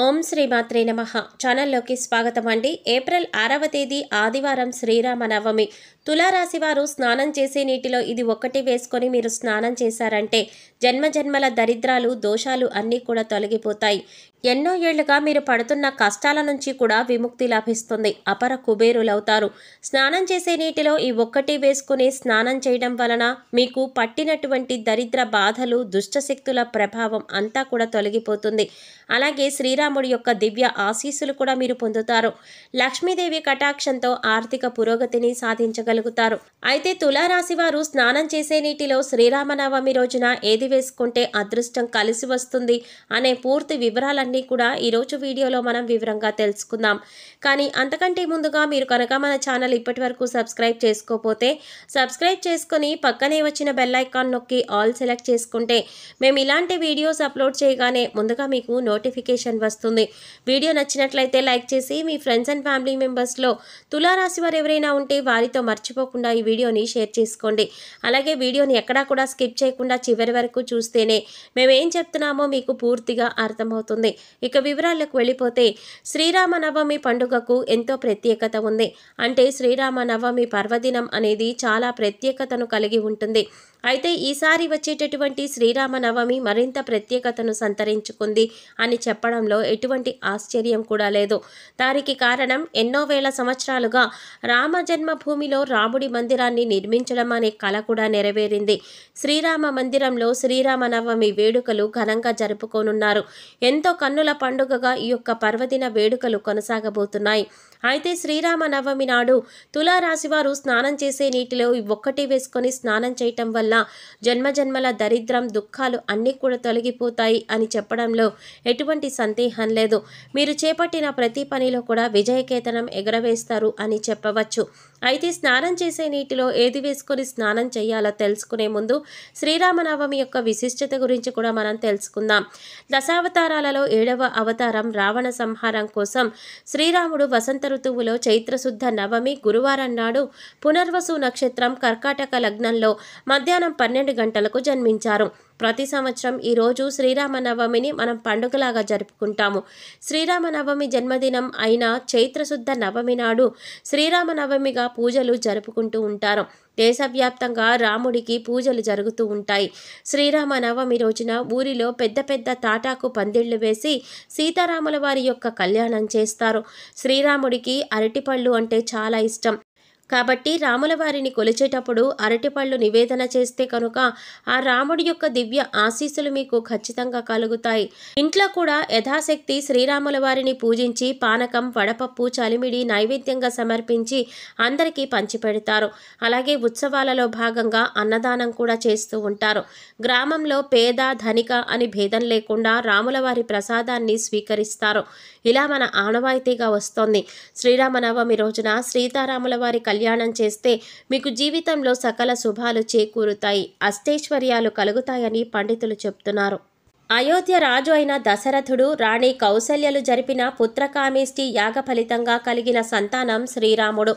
ఓం శ్రీ మాత్రే నమః. ఛానల్లోకి స్వాగతం అండి. ఏప్రిల్ 6వ తేదీ ఆదివారం శ్రీరామనవమి. తులారాశి వారు స్నానం చేసే నీటిలో ఇది ఒక్కటి వేసుకొని మీరు స్నానం చేశారంటే జన్మజన్మల దరిద్రాలు దోషాలు అన్నీ కూడా తొలగిపోతాయి. ఎన్నో ఏళ్లుగా మీరు పడుతున్న కష్టాల నుంచి కూడా విముక్తి లభిస్తుంది. అపర కుబేరులవుతారు. స్నానం చేసే నీటిలో ఈ ఒక్కటి వేసుకుని స్నానం చేయడం వలన మీకు పట్టినటువంటి దరిద్ర బాధలు దుష్టశక్తుల ప్రభావం అంతా కూడా తొలగిపోతుంది. అలాగే శ్రీరాముడి యొక్క దివ్య ఆశీస్సులు కూడా మీరు పొందుతారు. లక్ష్మీదేవి కటాక్షంతో ఆర్థిక పురోగతిని సాధించగలుగుతారు. అయితే తులారాశి వారు స్నానం చేసే నీటిలో శ్రీరామనవమి రోజున ఏది వేసుకుంటే అదృష్టం కలిసి వస్తుంది అనే పూర్తి వివరాలన్నీ కూడా ఈరోజు వీడియోలో మనం వివరంగా తెలుసుకుందాం. కానీ అంతకంటే ముందుగా మీరు కనుక మన ఛానల్ ఇప్పటి వరకు సబ్స్క్రైబ్ చేసుకోకపోతే సబ్స్క్రైబ్ చేసుకుని పక్కనే వచ్చిన బెల్ ఐకాన్ నొక్కి ఆల్ సెలెక్ట్ చేసుకుంటే మేము ఇలాంటి వీడియోస్ అప్లోడ్ చేయగానే ముందుగా మీకు నోటిఫికేషన్ వస్తుంది. వీడియో నచ్చినట్లయితే లైక్ చేసి మీ ఫ్రెండ్స్ అండ్ ఫ్యామిలీ మెంబర్స్లో తులారాశి వారు ఎవరైనా ఉంటే వారితో మర్చిపోకుండా ఈ వీడియోని షేర్ చేసుకోండి. అలాగే వీడియోని ఎక్కడా కూడా స్కిప్ చేయకుండా చివరి వరకు చూస్తేనే మేము ఏం చెప్తున్నామో మీకు పూర్తిగా అర్థమవుతుంది. ఇక వివరాలకు వెళ్ళిపోతే శ్రీరామనవమి పండుగకు ఎంతో ప్రత్యేకత ఉంది. అంటే శ్రీరామనవమి పర్వదినం అనేది చాలా ప్రత్యేకతను కలిగి ఉంటుంది. అయితే ఈసారి వచ్చేటటువంటి శ్రీరామనవమి మరింత ప్రత్యేకతను సంతరించుకుంది అని చెప్పడంలో ఎటువంటి ఆశ్చర్యం కూడా లేదు. దానికి కారణం ఎన్నో వేల సంవత్సరాలుగా రామ జన్మభూమిలో రాముడి మందిరాన్ని నిర్మించడం అనే కల కూడా నెరవేరింది. శ్రీరామ మందిరంలో శ్రీరామనవమి వేడుకలు ఘనంగా జరుపుకోనున్నారు. ఎంతో కన్నుల పండుగగా ఈ యొక్క పర్వదిన వేడుకలు కొనసాగబోతున్నాయి. అయితే శ్రీరామనవమి నాడు తులారాశివారు స్నానం చేసే నీటిలో ఒక్కటి వేసుకొని స్నానం చేయటం వల్ల జన్మజన్మల దరిద్రం దుఃఖాలు అన్నీ కూడా తొలగిపోతాయి అని చెప్పడంలో ఎటువంటి సందేహం లేదు. మీరు చేపట్టిన ప్రతి పనిలో కూడా విజయకేతనం ఎగరవేస్తారు అని చెప్పవచ్చు. అయితే స్నానం చేసే నీటిలో ఏది వేసుకొని స్నానం చేయాలో తెలుసుకునే ముందు శ్రీరామనవమి యొక్క విశిష్టత గురించి కూడా మనం తెలుసుకుందాం. దశావతారాలలో 7వ అవతారం రావణ సంహారం కోసం శ్రీరాముడు వసంత ఋతువులో చైత్రశుద్ధ నవమి గురువారం నాడు పునర్వసు నక్షత్రం కర్కాటక లగ్నంలో మధ్యాహ్నం 12 గంటలకు జన్మించారు. ప్రతి సంవత్సరం ఈరోజు శ్రీరామనవమిని మనం పండుగలాగా జరుపుకుంటాము. శ్రీరామనవమి జన్మదినం అయిన చైత్రశుద్ధ నవమి నాడు శ్రీరామనవమిగా పూజలు జరుపుకుంటూ ఉంటారు. దేశవ్యాప్తంగా రాముడికి పూజలు జరుగుతూ ఉంటాయి. శ్రీరామనవమి రోజున ఊరిలో పెద్ద పెద్ద తాటాకు పందిళ్లు వేసి సీతారాముల వారి యొక్క కళ్యాణం చేస్తారు. శ్రీరాముడికి అరటిపళ్ళు అంటే చాలా ఇష్టం. కాబట్టి రాముల వారిని కొలిచేటప్పుడు అరటిపళ్ళు నివేదన చేస్తే కనుక ఆ రాముడి యొక్క దివ్య ఆశీస్సులు మీకు ఖచ్చితంగా కలుగుతాయి. ఇంట్లో కూడా యథాశక్తి శ్రీరాముల వారిని పూజించి పానకం వడపప్పు చలిమిడి నైవేద్యంగా సమర్పించి అందరికీ పంచిపెడతారు. అలాగే ఉత్సవాలలో భాగంగా అన్నదానం కూడా చేస్తూ ఉంటారు. గ్రామంలో పేద ధనిక అని భేదం లేకుండా రాముల వారి ప్రసాదాన్ని స్వీకరిస్తారు. ఇలా మన ఆనవాయితీగా వస్తోంది. శ్రీరామనవమి రోజున సీతారాముల వారి కళ్యాణం చేస్తే మీకు జీవితంలో సకల శుభాలు చేకూరుతాయి, అష్టైశ్వర్యాలు కలుగుతాయని పండితులు చెప్తున్నారు. అయోధ్య రాజు అయిన దశరథుడు రాణి కౌసల్యలు జరిపిన పుత్రకామేష్టి యాగ ఫలితంగా కలిగిన సంతానం శ్రీరాముడు.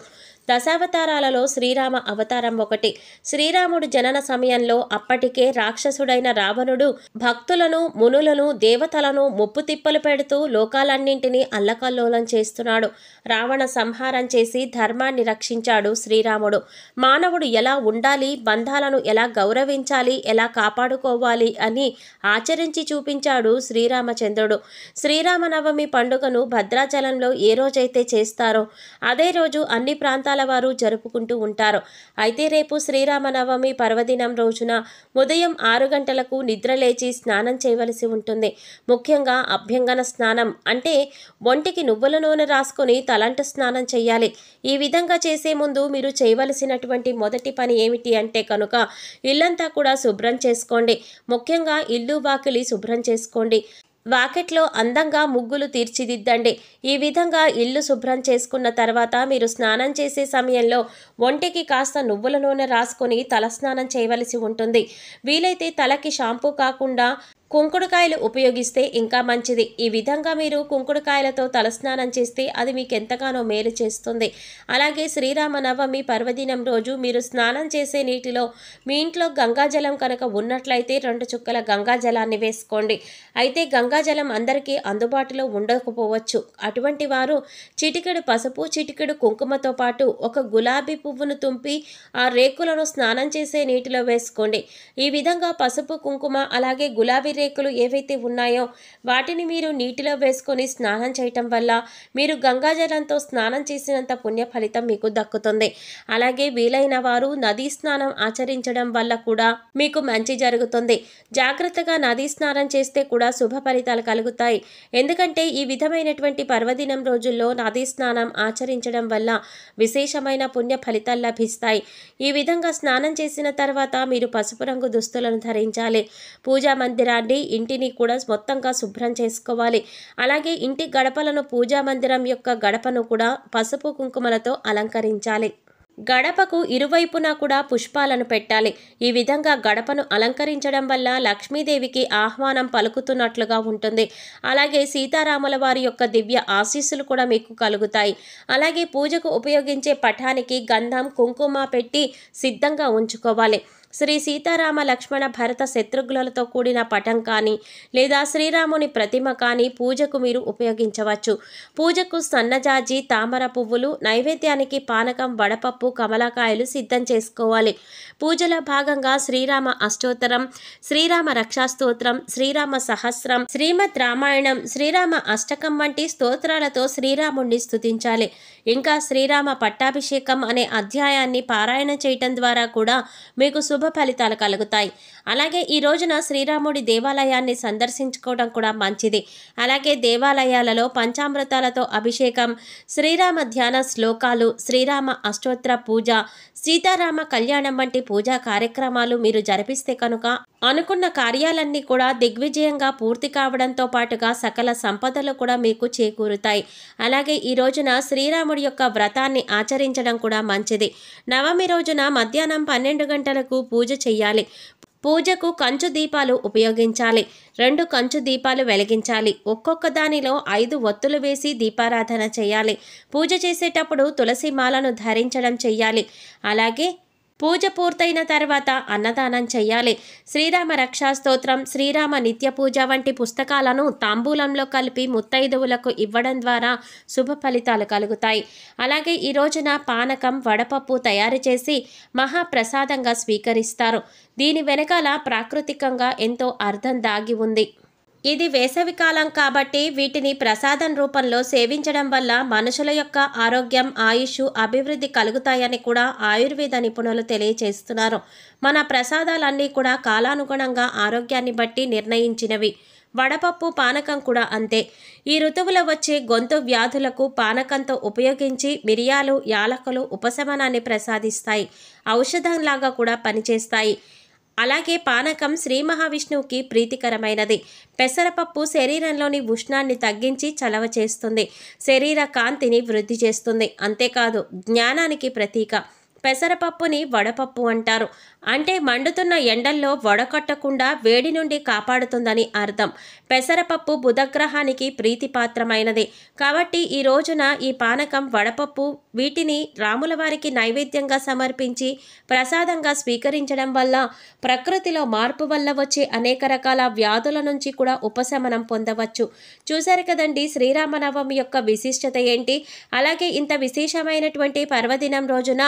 దశావతారాలలో శ్రీరామ అవతారం ఒకటి. శ్రీరాముడు జనన సమయంలో అప్పటికే రాక్షసుడైన రావణుడు భక్తులను మునులను దేవతలను ముప్పు తిప్పలు పెడుతూ లోకాలన్నింటినీ అల్లకల్లోలం చేస్తున్నాడు. రావణ సంహారం చేసి ధర్మాన్ని రక్షించాడు శ్రీరాముడు. మానవుడు ఎలా ఉండాలి, బంధాలను ఎలా గౌరవించాలి, ఎలా కాపాడుకోవాలి అని ఆచరించి చూపించాడు శ్రీరామచంద్రుడు. శ్రీరామనవమి పండుగను భద్రాచలంలో ఏ రోజైతే చేస్తారో అదే రోజు అన్ని ప్రాంతాల వారు జరుపుకుంటూ ఉంటారు. అయితే రేపు శ్రీరామనవమి పర్వదినం రోజున ఉదయం 6 గంటలకు నిద్రలేచి స్నానం చేయవలసి ఉంటుంది. ముఖ్యంగా అభ్యంగన స్నానం అంటే ఒంటికి నువ్వుల నూనె రాసుకొని తలంటు స్నానం చేయాలి. ఈ విధంగా చేసే ముందు మీరు చేయవలసినటువంటి మొదటి పని ఏమిటి అంటే కనుక ఇల్లంతా కూడా శుభ్రం చేసుకోండి. ముఖ్యంగా ఇల్లు వాకిలి శుభ్రం చేసుకోండి. వాకిట్లో అందంగా ముగ్గులు తీర్చిదిద్దండి. ఈ విధంగా ఇల్లు శుభ్రం చేసుకున్న తర్వాత మీరు స్నానం చేసే సమయంలో ఒంటికి కాస్త నువ్వుల నూనె రాసుకొని తలస్నానం చేయవలసి ఉంటుంది. వీలైతే తలకి షాంపూ కాకుండా కుంకుడుకాయలు ఉపయోగిస్తే ఇంకా మంచిది. ఈ విధంగా మీరు కుంకుడుకాయలతో తలస్నానం చేస్తే అది మీకు ఎంతగానో మేలు చేస్తుంది. అలాగే శ్రీరామనవమి పర్వదినం రోజు మీరు స్నానం చేసే నీటిలో మీ ఇంట్లో గంగాజలం కనుక ఉన్నట్లయితే 2 చుక్కల గంగాజలాన్ని వేసుకోండి. అయితే గంగాజలం అందరికీ అందుబాటులో ఉండకపోవచ్చు. అటువంటి వారు చిటికెడు పసుపు, చిటికెడు కుంకుమతో పాటు ఒక గులాబీ పువ్వును తుంపి ఆ రేకులను స్నానం చేసే నీటిలో వేసుకోండి. ఈ విధంగా పసుపు, కుంకుమ అలాగే గులాబీ రేకులు ఏవైతే ఉన్నాయో వాటిని మీరు నీటిలో వేసుకొని స్నానం చేయటం వల్ల మీరు గంగాజలంతో స్నానం చేసినంత పుణ్య ఫలితం మీకు దక్కుతుంది. అలాగే వీలైన వారు నదీ స్నానం ఆచరించడం వల్ల కూడా మీకు మంచి జరుగుతుంది. జాగ్రత్తగా నదీ స్నానం చేస్తే కూడా శుభ ఫలితాలు కలుగుతాయి. ఎందుకంటే ఈ విధమైనటువంటి పర్వదినం రోజుల్లో నదీ స్నానం ఆచరించడం వల్ల విశేషమైన పుణ్య ఫలితాలు లభిస్తాయి. ఈ విధంగా స్నానం చేసిన తర్వాత మీరు పసుపు రంగు దుస్తులను ధరించాలి. పూజా మందిరాన్ని, ఇంటిని కూడా మొత్తంగా శుభ్రం చేసుకోవాలి. అలాగే ఇంటి గడపలను, పూజా మందిరం యొక్క గడపను కూడా పసుపు కుంకుమలతో అలంకరించాలి. గడపకు ఇరువైపున కూడా పుష్పాలను పెట్టాలి. ఈ విధంగా గడపను అలంకరించడం వల్ల లక్ష్మీదేవికి ఆహ్వానం పలుకుతున్నట్లుగా ఉంటుంది. అలాగే సీతారాముల వారి యొక్క దివ్య ఆశీస్సులు కూడా మీకు కలుగుతాయి. అలాగే పూజకు ఉపయోగించే పటానికి గంధం, కుంకుమ పెట్టి సిద్ధంగా ఉంచుకోవాలి. శ్రీ సీతారామ లక్ష్మణ భరత శత్రుఘ్నులతో కూడిన పటం కానీ లేదా శ్రీరాముని ప్రతిమ కానీ పూజకు మీరు ఉపయోగించవచ్చు. పూజకు సన్నజాజి, తామర పువ్వులు, నైవేద్యానికి పానకం, వడపప్పు, కమలాకాయలు సిద్ధం చేసుకోవాలి. పూజలో భాగంగా శ్రీరామ అష్టోత్తరం, శ్రీరామ రక్షాస్తోత్రం, శ్రీరామ సహస్రం, శ్రీమద్ రామాయణం, శ్రీరామ అష్టకం వంటి స్తోత్రాలతో శ్రీరాముణ్ణి స్తుతించాలి. ఇంకా శ్రీరామ పట్టాభిషేకం అనే అధ్యాయాన్ని పారాయణ చేయటం ద్వారా కూడా మీకు శుభ ఫలితాలు కలుగుతాయి. అలాగే ఈ రోజున శ్రీరాముడి దేవాలయాన్ని సందర్శించుకోవడం కూడా మంచిది. అలాగే దేవాలయాలలో పంచామృతాలతో అభిషేకం, శ్రీరామ ధ్యాన శ్లోకాలు, శ్రీరామ అష్టోత్తర పూజ, సీతారామ కళ్యాణం వంటి పూజా కార్యక్రమాలు మీరు జరిపిస్తే కనుక అనుకున్న కార్యాలన్నీ కూడా దిగ్విజయంగా పూర్తి కావడంతో పాటుగా సకల సంపదలు కూడా మీకు చేకూరుతాయి. అలాగే ఈ రోజున శ్రీరాముడి యొక్క వ్రతాన్ని ఆచరించడం కూడా మంచిది. నవమి రోజున మధ్యాహ్నం 12 గంటలకు పూజ చేయాలి. పూజకు కంచు దీపాలు ఉపయోగించాలి. 2 కంచు దీపాలు వెలిగించాలి. ఒక్కొక్క దానిలో 5 ఒత్తులు వేసి దీపారాధన చేయాలి. పూజ చేసేటప్పుడు తులసి మాలను ధరించడం చెయ్యాలి. అలాగే పూజ పూర్తయిన తర్వాత అన్నదానం చేయాలి. శ్రీరామ రక్షాస్తోత్రం, శ్రీరామ నిత్య పూజ వంటి పుస్తకాలను తాంబూలంలో కలిపి ముత్తైదువులకు ఇవ్వడం ద్వారా శుభ ఫలితాలు కలుగుతాయి. అలాగే ఈ రోజున పానకం, వడపప్పు తయారు చేసి మహాప్రసాదంగా స్వీకరిస్తారు. దీని వెనకాల ప్రాకృతికంగా ఎంతో అర్థం దాగి ఉంది. ఇది వేసవికాలం కాబట్టి వీటిని ప్రసాదం రూపంలో సేవించడం వల్ల మనుషుల యొక్క ఆరోగ్యం, ఆయుష్, అభివృద్ధి కలుగుతాయని కూడా ఆయుర్వేద నిపుణులు తెలియజేస్తున్నారు. మన ప్రసాదాలన్నీ కూడా కాలానుగుణంగా ఆరోగ్యాన్ని బట్టి నిర్ణయించినవి. వడపప్పు, పానకం కూడా అంతే. ఈ ఋతువులో వచ్చే గొంతు వ్యాధులకు పానకంతో ఉపయోగించి మిరియాలు, యాలకులు ఉపశమనాన్ని ప్రసాదిస్తాయి. ఔషధంలాగా కూడా పనిచేస్తాయి. అలాగే పానకం శ్రీ మహావిష్ణువుకి ప్రీతికరమైనది. పెసరపప్పు శరీరంలోని ఉష్ణాన్ని తగ్గించి చలవ చేస్తుంది. శరీర కాంతిని వృద్ధి చేస్తుంది. అంతేకాదు జ్ఞానానికి ప్రతీక. పెసరపప్పుని వడపప్పు అంటారు. అంటే మండుతున్న ఎండల్లో వడకట్టకుండా వేడి నుండి కాపాడుతుందని అర్థం. పెసరపప్పు బుధగ్రహానికి ప్రీతిపాత్రమైనది కాబట్టి ఈ రోజున ఈ పానకం, వడపప్పు వీటిని రాముల వారికి నైవేద్యంగా సమర్పించి ప్రసాదంగా స్వీకరించడం వల్ల ప్రకృతిలో మార్పు వల్ల వచ్చే అనేక రకాల వ్యాధుల నుంచి కూడా ఉపశమనం పొందవచ్చు. చూశారు కదండి శ్రీరామనవమి యొక్క విశిష్టత ఏంటి. అలాగే ఇంత విశేషమైనటువంటి పర్వదినం రోజున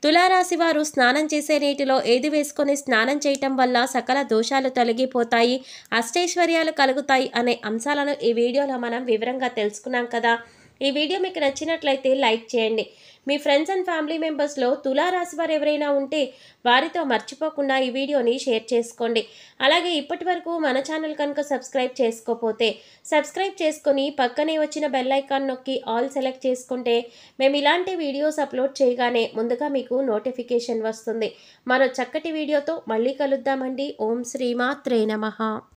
తులారాశి వారు స్నానం చేసే నీటిలో ఏది వేసుకొని స్నానం చేయటం వల్ల సకల దోషాలు తొలగిపోతాయి, అష్టైశ్వర్యాలు కలుగుతాయి అనే అంశాలను ఈ వీడియోలో మనం వివరంగా తెలుసుకున్నాం కదా. ఈ వీడియో మీకు నచ్చినట్లయితే లైక్ చేయండి. మీ ఫ్రెండ్స్ అండ్ ఫ్యామిలీ మెంబర్స్లో తులారాశి వారు ఎవరైనా ఉంటే వారితో మర్చిపోకుండా ఈ వీడియోని షేర్ చేసుకోండి. అలాగే ఇప్పటి వరకు మన ఛానల్ కనుక సబ్స్క్రైబ్ చేసుకోకపోతే సబ్స్క్రైబ్ చేసుకొని పక్కనే వచ్చిన బెల్ ఐకాన్ నొక్కి ఆల్ సెలెక్ట్ చేసుకుంటే మేము ఇలాంటి వీడియోస్ అప్లోడ్ చేయగానే ముందుగా మీకు నోటిఫికేషన్ వస్తుంది. మరో చక్కటి వీడియోతో మళ్ళీ కలుద్దామండి. ఓం శ్రీమాత్రే నమః.